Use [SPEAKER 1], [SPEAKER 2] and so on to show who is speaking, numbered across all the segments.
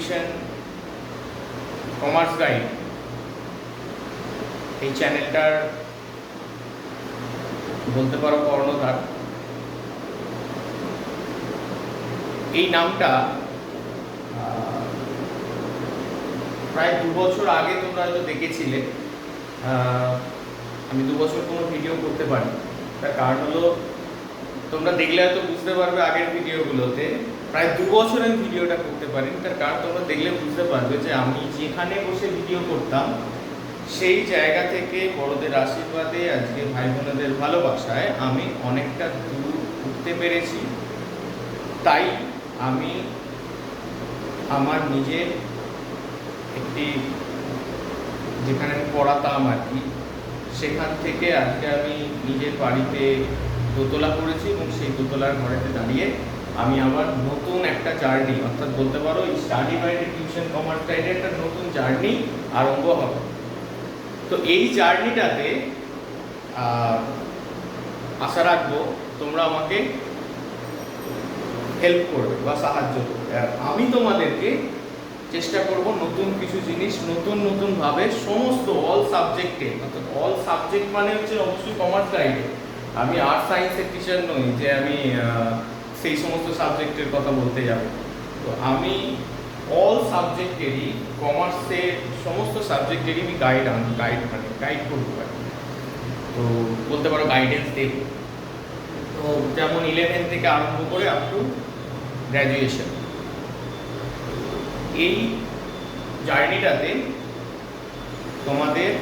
[SPEAKER 1] Tuition commerce guide এই চ্যানেলটার বলতে পারো কর্ণধার। এই নামটা প্রায় 2 বছর আগে তোমরা হয়তো দেখেছিলে। আমি 2 বছর কোনো ভিডিও করতে পারি, তার কারণ হলো তোমরা দেখলে হয়তো বুঝতে পারবে আগের ভিডিওগুলোতে প্রায় 2 বছর আমি ভিডিওটা করতে পারি। তার কারণ তোমরা দেখলে বুঝতে পারবে যে আমি যেখানে বসে ভিডিও করতাম সেই জায়গা থেকে বড়দের আশীর্বাদে, আজকে ভাই বোনেদের ভালোবাসায় আমি অনেকটা দূর উঠতে পেরেছি। তাই আমি আমার নিজের একটি, যেখানে আমি পড়াতাম আর কি, সেখান থেকে আজকে আমি নিজের বাড়িতে দোতলা করেছি এবং সেই দোতলার ঘরেতে দাঁড়িয়ে আমি আবার নতুন একটা জার্নি, অর্থাৎ বলতে পারো স্টাডি বাইরে টিউশন কমার্স গাইডে একটা নতুন জার্নি আরম্ভ হবে। তো এই জার্নিটাতে আশা রাখবো তোমরা আমাকে হেল্প করবে বা সাহায্য করবে, আর আমি তোমাদেরকে চেষ্টা করব নতুন কিছু জিনিস নতুনভাবে সমস্ত অল সাবজেক্টে, অর্থাৎ অল সাবজেক্ট মানে হচ্ছে অবশ্যই কমার্স গাইডে। আমি আর্টস সায়েন্সের টিচার নই যে আমি সেই সমস্ত সাবজেক্টের কথা বলতে যাব। তো আমি অল সাবজেক্টেরই, কমার্সের সমস্ত সাবজেক্টেরই আমি গাইড করতে পারি। তো বলতে পারো গাইডেন্স দেব। তো যেমন 11 থেকে আরম্ভ করে আপ টু গ্র্যাজুয়েশন, এই জার্নিটাতে তোমাদের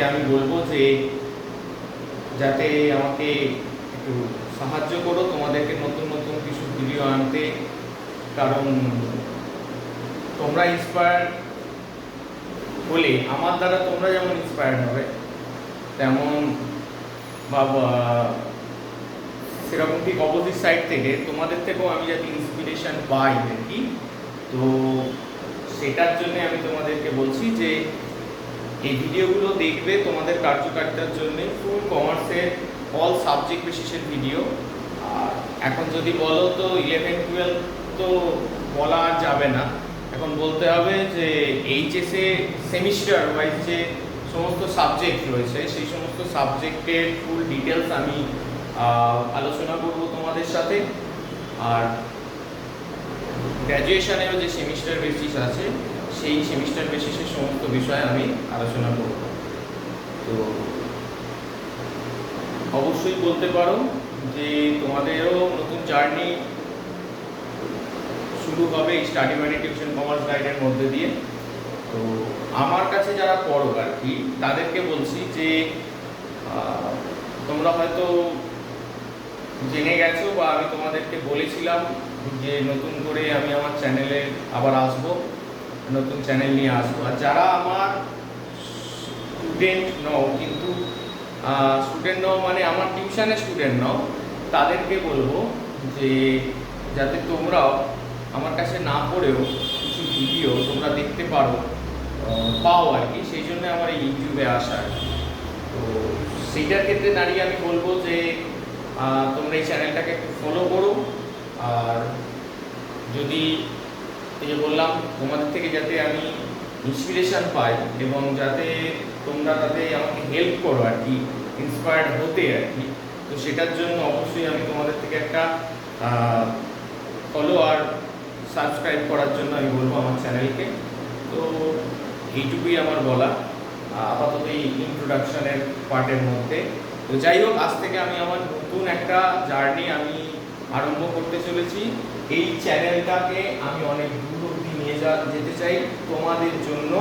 [SPEAKER 1] আমি বলবো যে যাতে আমাকে একটু সাহায্য করো তোমাদেরকে নতুন কিছু ভিডিও আনতে, কারণ তোমরা ইন্সপায়ার হলে আমার দ্বারা তোমরা যেমন ইন্সপায়ার হবে, তেমন বা সেরকম ঠিক অপোজিট সাইড থেকে তোমাদের থেকেও আমি যাতে ইন্সপিরেশন পাই আর কি। তো সেটার জন্য আমি তোমাদেরকে বলছি যে এই ভিডিওগুলো দেখবে তোমাদের কার্যকারিতার জন্য। ফুল কমার্সের অল সাবজেক্ট বেসিসের ভিডিও। আর এখন যদি বলো তো 11-12 তো বলা যাবে না, এখন বলতে হবে যে এইচএসে সেমিস্টার ওয়াইজ যে সমস্ত সাবজেক্ট রয়েছে সেই সমস্ত সাবজেক্টের ফুল ডিটেলস আমি আলোচনা করব তোমাদের সাথে। আর গ্র্যাজুয়েশনেরও যে সেমিস্টার বেসিস আছে সেই সেমিস্টার বেসিসের সমস্ত বিষয়ে আমি আলোচনা করব। তো অবশ্যই বলতে পারো যে তোমাদেরও নতুন জার্নি শুরু হবে স্টাডি বাইরে টিউশন কমার্স গাইডের মধ্যে দিয়ে। তো আমার কাছে যারা পড়ো আর কি, তাদেরকে বলছি যে তোমরা হয়তো জেনে গেছো বা আমি তোমাদেরকে বলেছিলাম যে নতুন করে আমি আমার চ্যানেলে আবার আসবো, নতুন চ্যানেল নিয়ে আসবো। আর যারা আমার স্টুডেন্ট নও, কিন্তু স্টুডেন্ট নও মানে আমার টিউশনের স্টুডেন্ট নও, তাদেরকে বলবো যে যাতে তোমরাও আমার কাছে না পড়েও কিছু ভিডিও তোমরা দেখতে পাও আর কি, সেই জন্য আমার এই ইউটিউবে আসা। তো সেইটার ক্ষেত্রে দাঁড়িয়ে আমি বলবো যে তোমরা এই চ্যানেলটাকে একটু ফলো করো। আর যদি এই যে বললাম তোমাদের থেকে যাতে আমি ইন্সপিরেশন পাই এবং যাতে তোমরা তাতে আমাকে হেল্প করো আর কি, ইন্সপায়ার্ড হতে আর কি, তো সেটার জন্য অবশ্যই আমি তোমাদের থেকে একটা ফলো আর সাবস্ক্রাইব করার জন্য আমি বলবো আমার চ্যানেলকে। তো এইটুকুই আমার বলা আপাতত এই ইন্ট্রোডাকশনের পার্টের মধ্যে। তো যাই হোক, আজ থেকে আমি আমার নতুন একটা জার্নি আমি আরম্ভ করতে চলেছি। এই চ্যানেলটাকে আমি অনেক দূর অবধি নিয়ে যেতে চাই তোমাদের জন্য,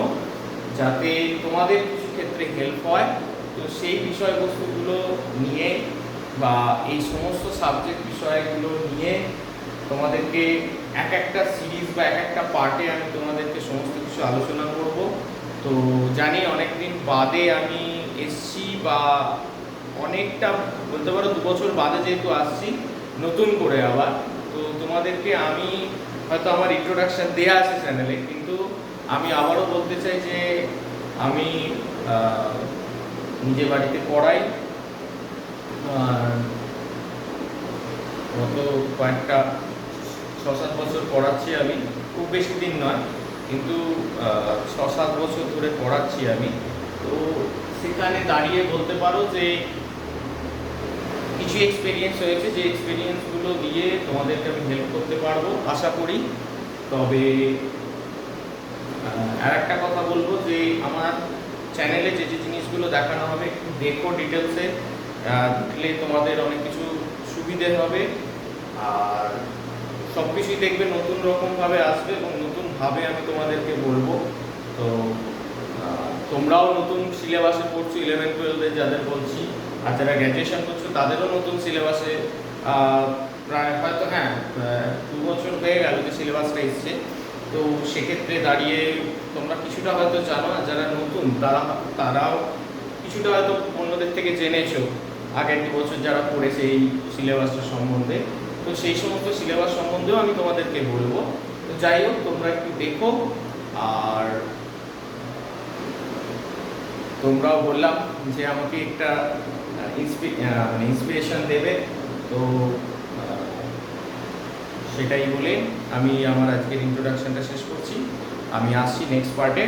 [SPEAKER 1] যাতে তোমাদের কিছু ক্ষেত্রে হেল্প হয়। তো সেই বিষয়বস্তুগুলো নিয়ে বা এই সমস্ত সাবজেক্ট বিষয়গুলো নিয়ে তোমাদেরকে এক একটা সিরিজ বা এক একটা পার্টে আমি তোমাদেরকে সমস্ত কিছু আলোচনা করব। তো জানি অনেকদিন বাদে আমি এসছি, বা অনেকটা বলতে পারো 2 বছর বাদে যেহেতু আসছি নতুন করে আবার, তো তোমাদেরকে আমি হয়তো আমার ইন্ট্রোডাকশান দেওয়া আছে চ্যানেলে, কিন্তু আমি আবারও বলতে চাই যে আমি নিজে বাড়িতে পড়াই, গত কয়েকটা 6-7 বছর পড়াচ্ছি আমি, খুব বেশি দিন নয়, কিন্তু 6-7 বছর ধরে পড়াচ্ছি আমি। তো সেখানে দাঁড়িয়ে বলতে পারো যে কিছু এক্সপিরিয়েন্স হয়েছে, যে এক্সপিরিয়েন্সগুলো দিয়ে তোমাদেরকে আমি হেল্প করতে পারবো আশা করি। তবে আর একটা কথা বলবো যে আমার চ্যানেলে যে যে জিনিসগুলো দেখানো হবে একটু দেখো ডিটেলসে, দেখলে তোমাদের অনেক কিছু সুবিধে হবে। আর সব কিছুই দেখবে নতুন রকমভাবে আসবে এবং নতুনভাবে আমি তোমাদেরকে বলবো। তো তোমরাও নতুন সিলেবাসে পড়ছো 11-12 যাদের বলছি, আর যারা গ্র্যাজুয়েশন করছো তাদেরও নতুন সিলেবাসে প্রায় হয়তো 2 বছর হয়ে গেল যে সিলেবাসটা এসছে। তো সেক্ষেত্রে দাঁড়িয়ে তোমরা কিছুটা হয়তো জানো, আর যারা নতুন তারাও কিছুটা হয়তো অন্যদের থেকে জেনেছো আগের 2 বছর যারা পড়েছে এই সিলেবাসটা সম্বন্ধে। তো সেই সমস্ত সিলেবাস সম্বন্ধেও আমি তোমাদেরকে বলবো। তো যাই হোক, তোমরা একটু দেখো, আর তোমরাও বললাম যে আমাকে একটা ইন্সপিরেশন দেবে। তো সেটাই বলে আমি আমার আজকের ইন্ট্রোডাকশনটা শেষ করছি। আমি আসছি নেক্সট পার্টে,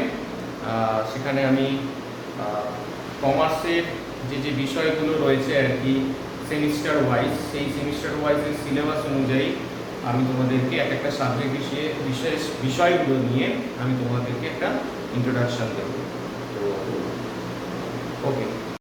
[SPEAKER 1] সেখানে আমি কমার্সের যে যে বিষয়গুলো রয়েছে আর কি সেমিস্টার ওয়াইজ, সেই সেমিস্টার ওয়াইজের সিলেবাস অনুযায়ী আমি তোমাদেরকে এক একটা সাবজেক্ট বিষয়গুলো নিয়ে আমি তোমাদেরকে একটা ইন্ট্রোডাকশন দেবো। তো ওকে।